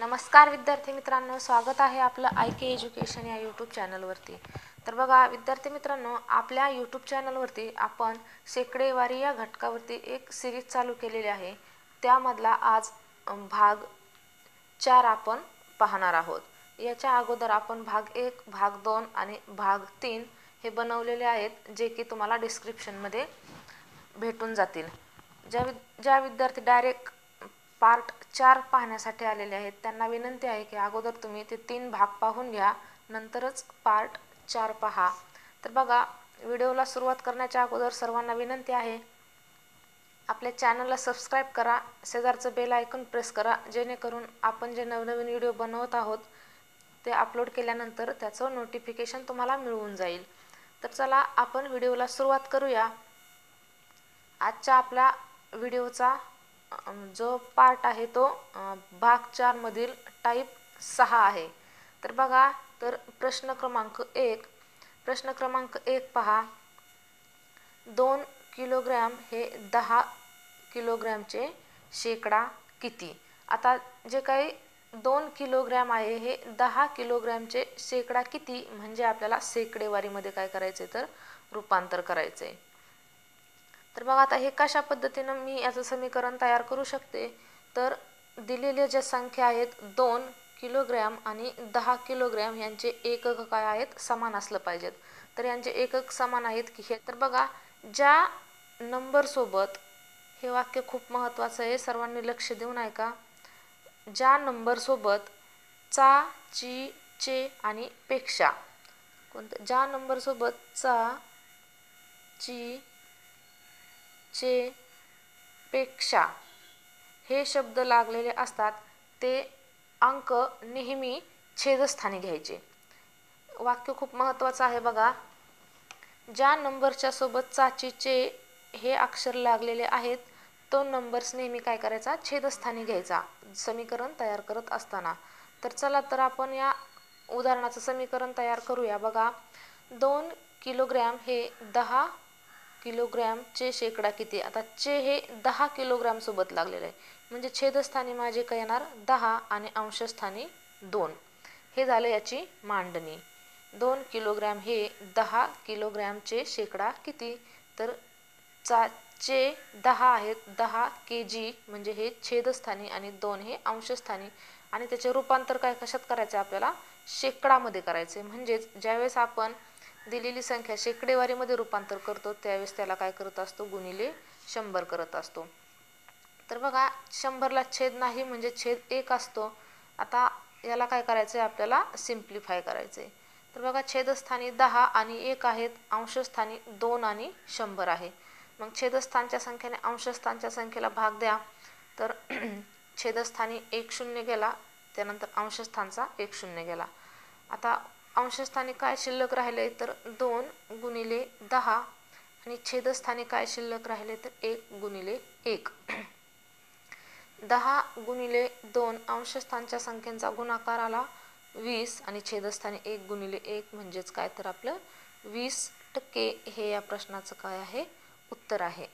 नमस्कार विद्यार्थी मित्रांनो, स्वागत आहे आपलं IK एज्युकेशन या यूट्यूब चॅनलवरती। तर बघा विद्यार्थी मित्रांनो, आपल्या यूट्यूब चॅनलवरती आपण शेकडेवारी या घटकावरती एक सिरीज चालू केलेली आहे। त्यामधला आज भाग 4 आपण पाहणार आहोत। याच्या अगोदर आपण भाग 1, भाग 2 आणि भाग 3 हे बनवलेले आहेत, जे की तुम्हाला डिस्क्रिप्शनमध्ये भेटून जातील। ज्या विद्यार्थी डायरेक्ट पार्ट 4 पाहण्यासाठी आलेले आहेत त्यांना विनंती आहे की अगोदर तुम्ही ते 3 भाग पाहून घ्या, नंतरच पार्ट 4 पहा। तर बघा, व्हिडिओला सुरुवात करण्याच्या अगोदर सर्वांना विनंती आहे, आपल्या चॅनलला सबस्क्राइब करा, शेजारचं बेल आयकॉन प्रेस करा, जेणेकरून आपण जे नवनवीन व्हिडिओ बनवत आहोत ते अपलोड केल्यानंतर त्याचं नोटिफिकेशन तुम्हाला मिळून जाईल। तर चला आपण व्हिडिओला सुरुवात करूया। आजच्या आपल्या व्हिडिओचा जो पार्ट आहे तो भाग 4 मधील टाइप 6 आहे। तर बघा, तर प्रश्न क्रमांक 1 पहा। 2 किलोग्रॅम हे 10 किलोग्रॅमचे शेकडा किती? आता जे काही 2 किलोग्रॅम आहे हे 10 किलोग्रॅमचे शेकडा किती म्हणजे आपल्याला शेकडेवारीमध्ये काय करायचे तर रूपांतर करायचे। तर बघा, आता हे कशा पद्धतीने मी याचं समीकरण तयार करू शकते, तर दिलेले ज्या संख्या आहेत 2 किलोग्रॅम आणि 10 किलोग्रॅम यांचे एकक काय आहेत, समान असलं पाहिजेत। तर यांचे एकक समान आहेत की हे, तर बघा ज्या नंबर सोबत, हे वाक्य खूप महत्त्वाचं आहे, सर्वांनी लक्ष देऊन ऐका। ज्या नंबर सोबत चा, ची, चे आणि पेक्षा, ज्या नंबर सोबत चा, ची, चे, पेक्षा हे शब्द लागलेले असतात ते अंक नेहमी छेदस्थानी घ्यायचे। वाक्य खूप महत्त्वाचं आहे बघा। ज्या नंबरच्या सोबत चा, ची, चे हे अक्षर लागलेले आहेत तो नंबर्स नेहमी काय करायचा, छेदस्थानी घ्यायचा समीकरण तयार करत असताना। तर चला तर आपण या उदाहरणाचं समीकरण तयार करूया। बघा, 2 किलोग्रॅम हे 10 किलोग्रॅमचे शेकडा किती? आता चे हे 10 किलोग्रॅम सोबत लागलेले आहे, म्हणजे छेदस्थानी माझे काय येणार 10 आणि अंशस्थानी 2। हे झालं याची मांडणी। 2 किलोग्रॅम हे 10 किलोग्रॅमचे शेकडा किती? तर चे 10 आहेत, 10 kg म्हणजे हे छेदस्थानी आणि 2 हे अंशस्थानी, आणि त्याचे रूपांतर काय कशात करायचे आपल्याला, शेकडामध्ये करायचे। म्हणजेच ज्यावेळेस आपण दिलेली संख्या शेकडेवारीमध्ये रूपांतर करतो त्यावेळेस त्याला काय करत असतो, गुणिले 100 करत असतो। तर बघा, 100ला छेद नाही म्हणजे छेद 1 असतो। आता याला काय करायचं आहे, आपल्याला सिम्प्लिफाय करायचं आहे। तर बघा, छेदस्थानी 10 आणि 1 आहेत, अंशस्थानी 2 आणि 100 आहे। मग छेदस्थानच्या संख्येने अंशस्थानच्या संख्येला भाग द्या, तर छेदस्थानी 1 0 गेला, त्यानंतर अंशस्थानचा 1 0 गेला। आता अंशस्थानी काय शिल्लक राहिले तर 2 गुणिले 10 आणि छेदस्थानी काय शिल्लक राहिले तर 1 गुणिले 1। 10 गुणिले 2 अंशस्थानच्या संख्येचा गुणाकार आला 20 आणि छेदस्थानी 1 गुणिले 1 म्हणजेच काय तर आपलं 20% हे या प्रश्नाचं काय आहे, उत्तर आहे।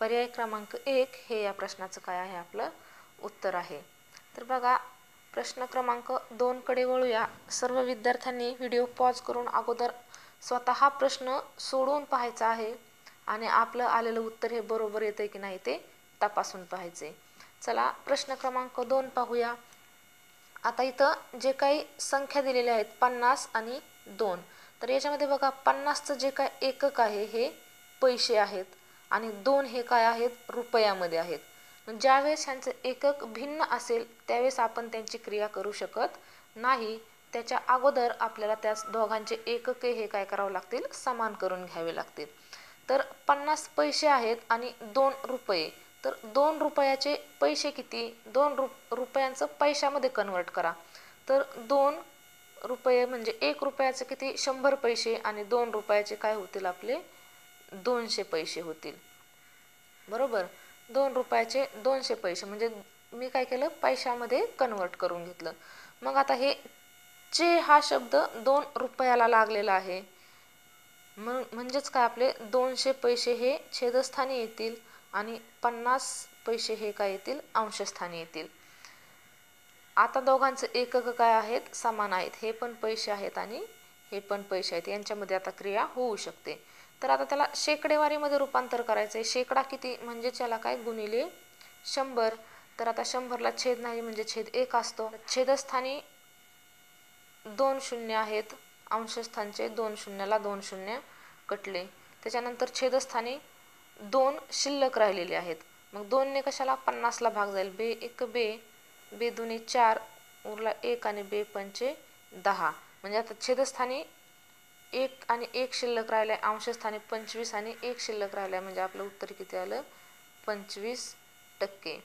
पर्याय क्रमांक 1 हे या प्रश्नाचं काय आहे, आपलं उत्तर आहे। तर बघा, प्रश्न क्रमांक 2 कडे वळूया। सर्व विद्यार्थ्यांनी व्हिडिओ पॉज करून अगोदर स्वतः प्रश्न सोडवून पाहायचा आहे आणि आपलं आलेलं उत्तर हे बरोबर येते की नाही ते तपासून पाहायचे। चला प्रश्न क्रमांक 2 पाहूया। आता इथं जे काही संख्या दिलेल्या आहेत 50 आणि 2, तर याच्यामध्ये बघा 50चं जे काय एकक आहे हे पैसे आहेत आणि 2 हे काय आहेत, रुपयामध्ये आहेत। ज्यावेळेस ह्यांचं एकक भिन्न असेल त्यावेळेस आपण त्यांची क्रिया करू शकत नाही, त्याच्या अगोदर आपल्याला त्या दोघांचे एकक हे काय करावं लागतील, समान करून घ्यावे लागतील। तर 50 पैसे आहेत आणि 2 रुपये, तर 2 रुपयाचे पैसे किती, 2 रुपयांचं पैशामध्ये कन्वर्ट करा। तर 2 रुपये म्हणजे 1 रुपयाचे किती, 100 पैसे, आणि 2 रुपयाचे काय होतील आपले 200 पैसे होतील, बरोबर। 2 रुपयाचे 200 पैसे म्हणजे मी काय केलं, पैशामध्ये कन्वर्ट करून घेतलं। मग आता हे चे हा शब्द 2 रुपयाला लागलेला आहे, म्हणजेच काय आपले 200 पैसे हे छेदस्थानी येतील आणि 50 पैसे हे काय येतील, अंशस्थानी येतील। आता दोघांचे एकक काय आहेत, समान आहेत. हे पण पैसे आहेत आणि हे पण पैसे आहेत, यांच्यामध्ये आता क्रिया होऊ शकते. तर आता त्याला शेकडेवारीमध्ये रूपांतर करायचं आहे. शेकडा किती म्हणजे त्याला काय, गुणिले 100. तर आता 100ला छेद नाही म्हणजे छेद 1 असतो. छेदस्थानी 2 शून्य आहेत, अंशस्थानचे 2 शून्याला 2 शून्य कटले. त्याच्यानंतर छेदस्थानी 2 शिल्लक राहिलेले आहेत. मग 2ने कशाला, 50ला भाग जाईल. बे 1 बे, बे 2 4, उरला 1 आणि बे 5 10. म्हणजे आता छेदस्थानी 1 आणि 1 शिल्लक राहिलाय, अंशस्थानी 25 आणि 1 शिल्लक राहिलाय. म्हणजे आपलं उत्तर किती आलं, 25%.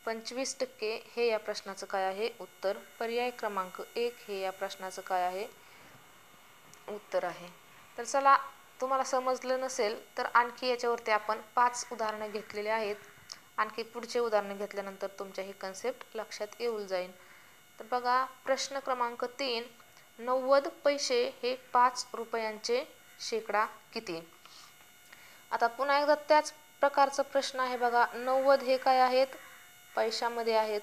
25% हे या प्रश्नाचं काय आहे, उत्तर. पर्याय क्रमांक 1 हे या प्रश्नाचं काय आहे, उत्तर आहे. तर चला, तुम्हाला समजलं नसेल तर आणखी याच्यावरती आपण 5 उदाहरणं घेतलेली आहेत. आणखी पुढचे उदाहरणं घेतल्यानंतर तुमच्या ही कन्सेप्ट लक्षात येऊन जाईल. तर बघा, प्रश्न क्रमांक 3, 90 पैसे हे 5 रुपयांचे शेकडा किती. आता पुन्हा एकदा त्याच प्रकारचा प्रश्न आहे बघा. 90 हे काय आहेत, पैशामध्ये आहेत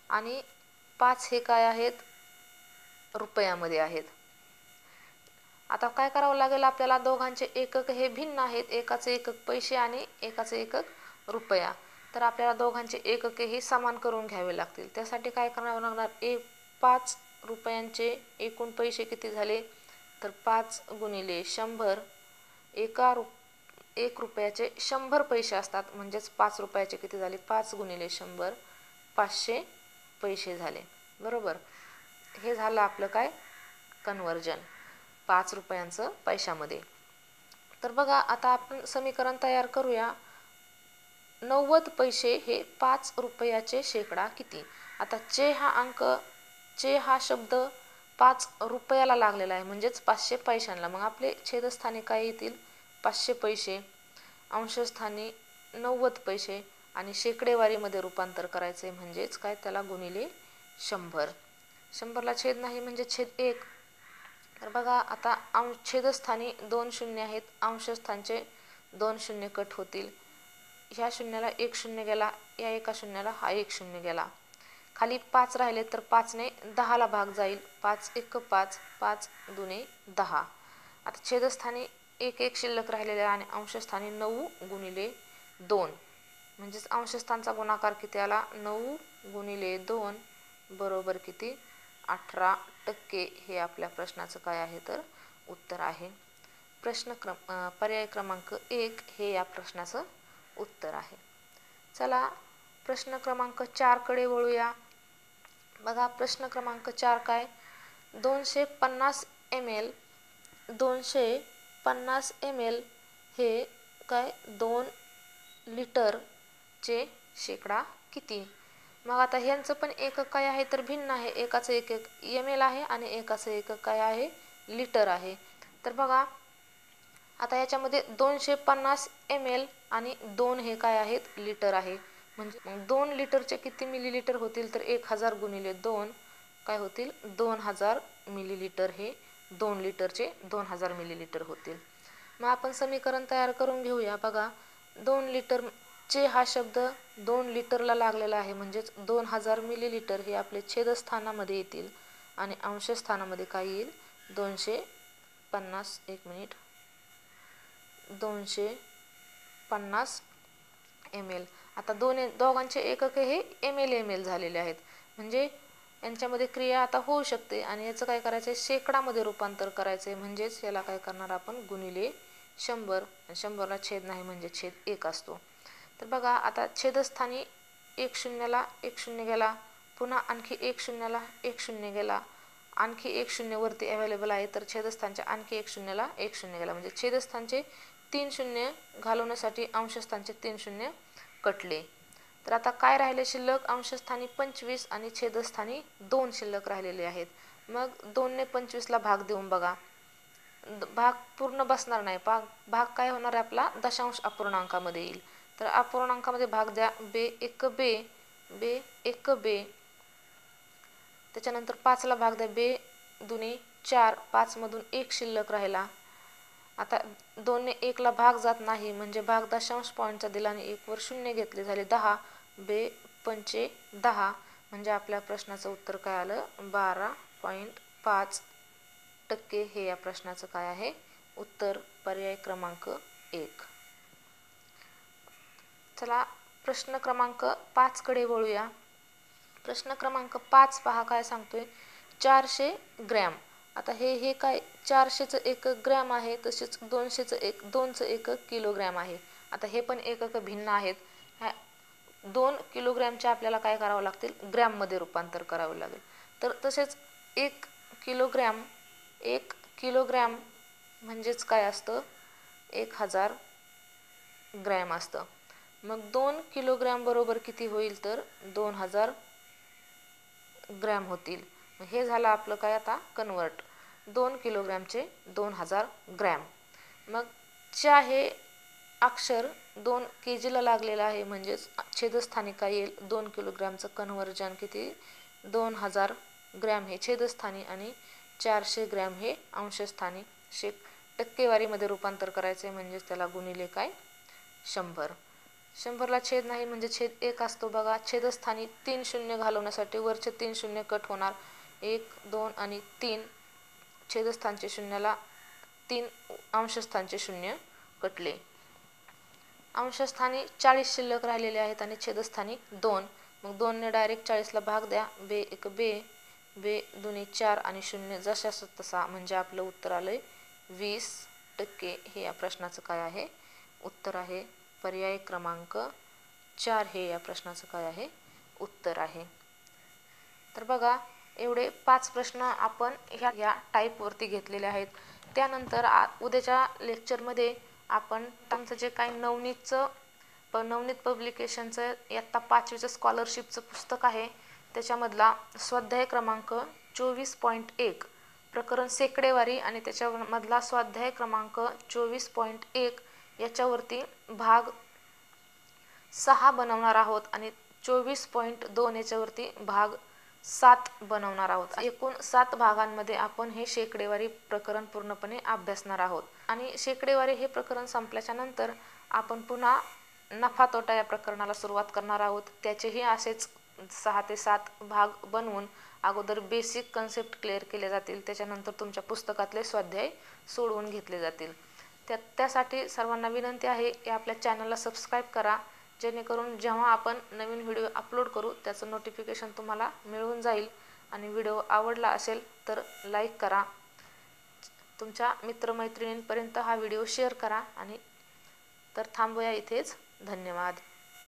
आणि 5 हे काय आहेत, रुपयामध्ये आहेत. आता काय करावं लागेल आपल्याला, दोघांचे एकक हे भिन्न आहेत. एकाचे एकक पैसे आणि एकाचे एकक रुपया. तर आपल्याला दोघांचे एकके ही समान करून घ्यावे लागतील. त्यासाठी काय करावं लागणार, 5 रुपयांचे एकूण पैसे किती झाले, तर 5 गुणिले 100. 1 रुपयाचे 100 पैसे असतात, म्हणजेच 5 रुपयाचे किती झाले, 5 गुणिले 100, 500 पैसे झाले. बरोबर. हे झालं आपलं काय, कन्वर्जन 5 रुपयांचं पैशामध्ये. तर बघा, आता आपण समीकरण तयार करूया. 90 पैसे हे 5 रुपयाचे शेकडा किती. आता चे हा शब्द 5 रुपयाला लागलेला आहे, म्हणजेच 500 पैशांना. मग आपले छेदस्थानी काय येतील, 500 पैसे, अंशस्थानी 90 पैसे आणि शेकडेवारीमध्ये रूपांतर करायचे म्हणजेच काय, त्याला गुणिले 100. 100ला छेद नाही म्हणजे छेद 1. तर बघा, आता छेदस्थानी 2 शून्य आहेत, अंशस्थानचे 2 शून्य कट होतील. ह्या शून्याला 1 शून्य गेला, या एका शून्याला हा 1 शून्य गेला. खाली 5 राहिले तर 5ने 10ला भाग जाईल. 5 1 5, 5 2 10. आता छेदस्थानी 1 1 शिल्लक राहिलेले आणि अंशस्थानी 9 गुणिले 2, म्हणजेच अंशस्थानचा गुणाकार किती आला, 9 गुणिले 2 बरोबर किती, 18%. हे आपल्या प्रश्नाचं काय आहे, तर उत्तर आहे. पर्याय क्रमांक 1 हे या प्रश्नाचं उत्तर आहे. चला, प्रश्न क्रमांक 4 कडे वळूया. बघा, प्रश्न क्रमांक 4 काय, 250 ml हे काय, 2 लिटरचे शेकडा किती. मग आता ह्यांचं पण एकक काय आहे, तर भिन्न आहे. एकाचं एकक ml आहे आणि एकाचं एकक काय आहे, लिटर आहे. तर बघा, आता याच्यामध्ये 250 ml आणि 2 हे काय आहेत, लिटर आहे. म्हणजे मग 2 लिटरचे किती मिलीलिटर होतील, तर 1000 गुणिले 2 काय होतील, 2000 मिलीलिटर. हे 2 लिटरचे 2000 मिलीलिटर होतील. मग आपण समीकरण तयार करून घेऊया. बघा, 2 लिटरचे हा शब्द 2 लिटरला लागलेला आहे, म्हणजेच 2000 मिलीलिटर हे आपले छेदस्थानामध्ये येतील आणि अंशस्थानामध्ये काय येईल, 250 ml. आता दोघांचे एकक हे ml झालेले आहेत, म्हणजे यांच्यामध्ये क्रिया आता होऊ शकते. आणि याचं काय करायचं आहे, शेकडामध्ये रूपांतर करायचं आहे, म्हणजेच याला काय करणार आपण, गुणिले 100. 100ला छेद नाही म्हणजे छेद 1 असतो. तर बघा, आता छेदस्थानी 1 शून्याला 1 शून्य गेला, पुन्हा आणखी 1 शून्याला 1 शून्य गेला, आणखी 1 शून्य वरती अवेलेबल आहे, तर छेदस्थानच्या आणखी 1 शून्याला 1 शून्य गेला. म्हणजे छेदस्थानचे 3 शून्य घालवण्यासाठी अंशस्थानचे 3 शून्य कटले. तर आता काय राहिले शिल्लक, अंशस्थानी 25 आणि छेदस्थानी 2 शिल्लक राहिलेले आहेत. मग 2ने 25ला भाग देऊन बघा, भाग पूर्ण बसणार नाही. भाग काय होणार आहे आपला, दशांश अपूर्णांकामध्ये येईल. तर अपूर्णांकामध्ये भाग द्या. बे 1 बे, बे 1 बे. त्याच्यानंतर 5ला भाग द्या. बे 2 4, 5 मधून 1 शिल्लक राहिला. आता 2ने 1ला भाग जात नाही, म्हणजे भाग दशांश पॉईंटचा दिला आणि 1 वर शून्य घेतले, झाले 10. बे 5 10. म्हणजे आपल्या प्रश्नाचं उत्तर काय आलं 12.5% हे या प्रश्नाचं काय आहे उत्तर, पर्याय क्रमांक 1. चला प्रश्न क्रमांक 5 कडे वळूया. प्रश्न क्रमांक 5 पहा काय सांगतोय 400 ग्रॅम. आता हे काय 400चं एकक ग्रॅम आहे, तसेच 2चं एकक किलोग्रॅम आहे. आता हे पण एकक भिन्न आहेत. ह्या 2 किलोग्रॅमचे आपल्याला काय करावं लागतील ग्रॅममध्ये रूपांतर करावं लागेल. तर तसेच 1 किलोग्रॅम म्हणजेच काय असतं 1000 ग्रॅम असतं. मग 2 किलोग्रॅम बरोबर किती होईल तर 2000 ग्रॅम होतील. हे झालं आपलं काय आता कन्वर्ट 2 किलोग्रॅमचे 2000 ग्रॅम. मग च्या हे अक्षर 2 kgला लागलेलं आहे, म्हणजेच छेदस्थानी काय येईल 2 किलोग्रॅमचं कन्व्हर्जन किती 2000 ग्रॅम हे छेदस्थानी आणि 400 ग्रॅम हे अंशस्थानी. टक्केवारीमध्ये रूपांतर करायचे म्हणजेच त्याला गुणिले काय 100. 100ला छेद नाही म्हणजे छेद 1 असतो बघा. छेदस्थानी 3 शून्य घालवण्यासाठी वरचे 3 शून्य कट होणार 1, 2 आणि 3. छेदस्थानचे शून्याला 3 अंशस्थानचे शून्य कटले. अंशस्थानी 40 शिल्लक राहिलेले आहेत आणि छेदस्थानी 2. मग 2 ने डायरेक्ट 40ला भाग द्या. बे 1 बे, बे 2 4 आणि 0 जशास तसा, म्हणजे आपलं उत्तर आलंय 20%. हे या प्रश्नाचं काय आहे उत्तर आहे. पर्याय क्रमांक 4 हे या प्रश्नाचं काय आहे उत्तर आहे. तर बघा एवढे 5 प्रश्न आपण ह्या टाईपवरती घेतलेले आहेत. त्यानंतर उद्याच्या लेक्चरमध्ये आपण तुमचं जे काही नवनीत पब्लिकेशनचं इयत्ता 5वीचं स्कॉलरशिपचं पुस्तक आहे त्याच्यामधला स्वाध्याय क्रमांक 24.1 प्रकरण सेकडेवारी आणि त्याच्यामधला स्वाध्याय क्रमांक 24.1 याच्यावरती भाग 6 बनवणार आहोत आणि 24.2 याच्यावरती भाग 7 बनवणार आहोत. एकूण 7 भागांमध्ये आपण हे शेकडेवारी प्रकरण पूर्णपणे अभ्यासणार आहोत. आणि शेकडेवारी हे प्रकरण संपल्याच्या नंतर आपण पुन्हा नफा तोटा या प्रकरणाला सुरुवात करणार आहोत. त्याचेही असेच 6 ते 7 भाग बनवून अगोदर बेसिक कन्सेप्ट क्लिअर केले जातील, त्याच्यानंतर तुमच्या पुस्तकातले स्वाध्याय सोडवून घेतले जातील. त्यासाठी सर्वांना विनंती आहे की आपल्या चॅनलला सबस्क्राईब करा, जेणेकरून जेव्हा आपण नवीन व्हिडिओ अपलोड करू त्याचं नोटिफिकेशन तुम्हाला मिळून जाईल. आणि व्हिडिओ आवडला असेल तर लाईक करा, तुमच्या मित्रमैत्रिणींपर्यंत हा व्हिडिओ शेअर करा. आणि तर थांबूया इथेच. धन्यवाद.